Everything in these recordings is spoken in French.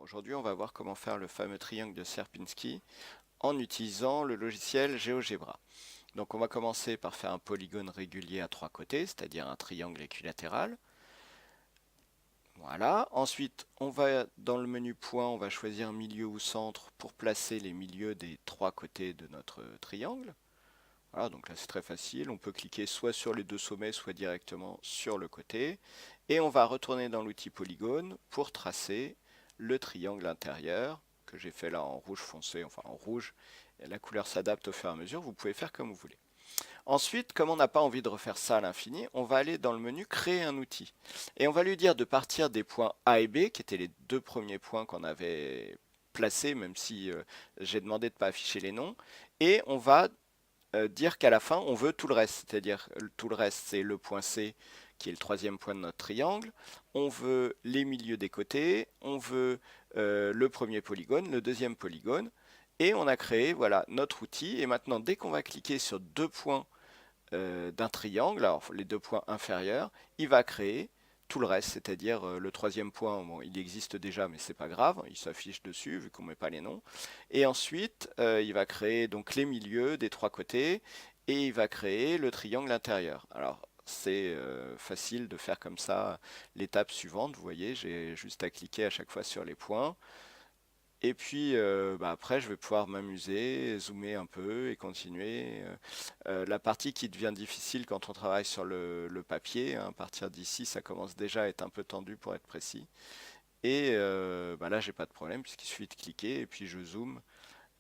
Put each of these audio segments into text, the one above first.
Aujourd'hui, on va voir comment faire le fameux triangle de Sierpinski en utilisant le logiciel GeoGebra. Donc on va commencer par faire un polygone régulier à trois côtés, c'est-à-dire un triangle équilatéral. Voilà. Ensuite, on va dans le menu point, on va choisir milieu ou centre pour placer les milieux des trois côtés de notre triangle. Voilà, donc là c'est très facile, on peut cliquer soit sur les deux sommets, soit directement sur le côté. Et on va retourner dans l'outil polygone pour tracer le triangle intérieur, que j'ai fait là en rouge foncé, enfin en rouge. Et la couleur s'adapte au fur et à mesure, vous pouvez faire comme vous voulez. Ensuite, comme on n'a pas envie de refaire ça à l'infini, on va aller dans le menu créer un outil. Et on va lui dire de partir des points A et B, qui étaient les deux premiers points qu'on avait placés, même si j'ai demandé de ne pas afficher les noms. Et on va dire qu'à la fin, on veut tout le reste. C'est-à-dire, tout le reste, c'est le point C, qui est le troisième point de notre triangle. On veut les milieux des côtés. On veut le premier polygone, le deuxième polygone. Et on a créé voilà, notre outil. Et maintenant, dès qu'on va cliquer sur deux points d'un triangle, alors les deux points inférieurs, il va créer tout le reste, c'est-à-dire le troisième point, bon, il existe déjà, mais c'est pas grave, il s'affiche dessus vu qu'on met pas les noms. Et ensuite, il va créer donc les milieux des trois côtés et il va créer le triangle intérieur. Alors c'est facile de faire comme ça l'étape suivante. Vous voyez, j'ai juste à cliquer à chaque fois sur les points. Et puis après, je vais pouvoir m'amuser, zoomer un peu et continuer. La partie qui devient difficile quand on travaille sur le papier, hein, à partir d'ici, ça commence déjà à être un peu tendu pour être précis. Et là, j'ai pas de problème puisqu'il suffit de cliquer et puis je zoome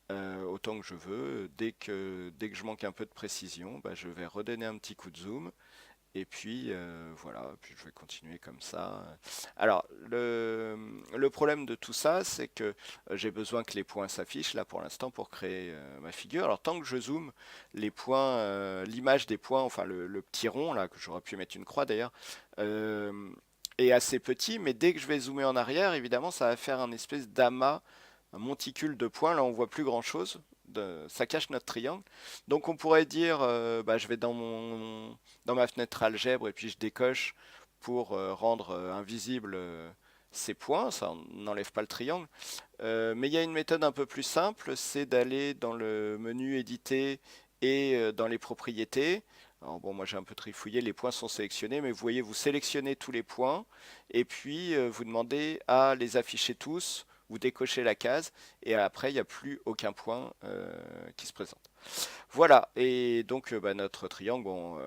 autant que je veux. Dès que je manque un peu de précision, je vais redonner un petit coup de zoom. Et puis voilà, puis je vais continuer comme ça. Alors le problème de tout ça, c'est que j'ai besoin que les points s'affichent là pour l'instant pour créer ma figure. Alors tant que je zoome, les points, l'image des points, enfin le petit rond là que j'aurais pu mettre une croix d'ailleurs, euh, est assez petit. Mais dès que je vais zoomer en arrière, évidemment, ça va faire un espèce d'amas, un monticule de points. Là, on voit plus grand chose. Ça cache notre triangle. Donc on pourrait dire, je vais dans ma fenêtre algèbre et puis je décoche pour rendre invisible ces points, ça n'enlève pas le triangle. Mais il y a une méthode un peu plus simple, c'est d'aller dans le menu éditer et dans les propriétés. Alors bon, moi j'ai un peu trifouillé, les points sont sélectionnés, mais vous voyez, vous sélectionnez tous les points et puis vous demandez à les afficher tous, vous décochez la case et après il n'y a plus aucun point qui se présente. Voilà, et donc notre triangle, bon,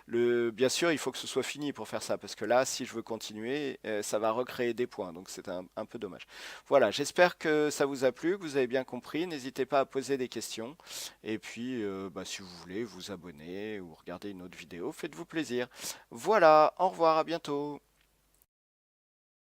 bien sûr, il faut que ce soit fini pour faire ça, parce que là, si je veux continuer, ça va recréer des points, donc c'est un peu dommage. Voilà, j'espère que ça vous a plu, que vous avez bien compris. N'hésitez pas à poser des questions, et puis si vous voulez vous abonner ou regarder une autre vidéo, faites-vous plaisir. Voilà, au revoir, à bientôt.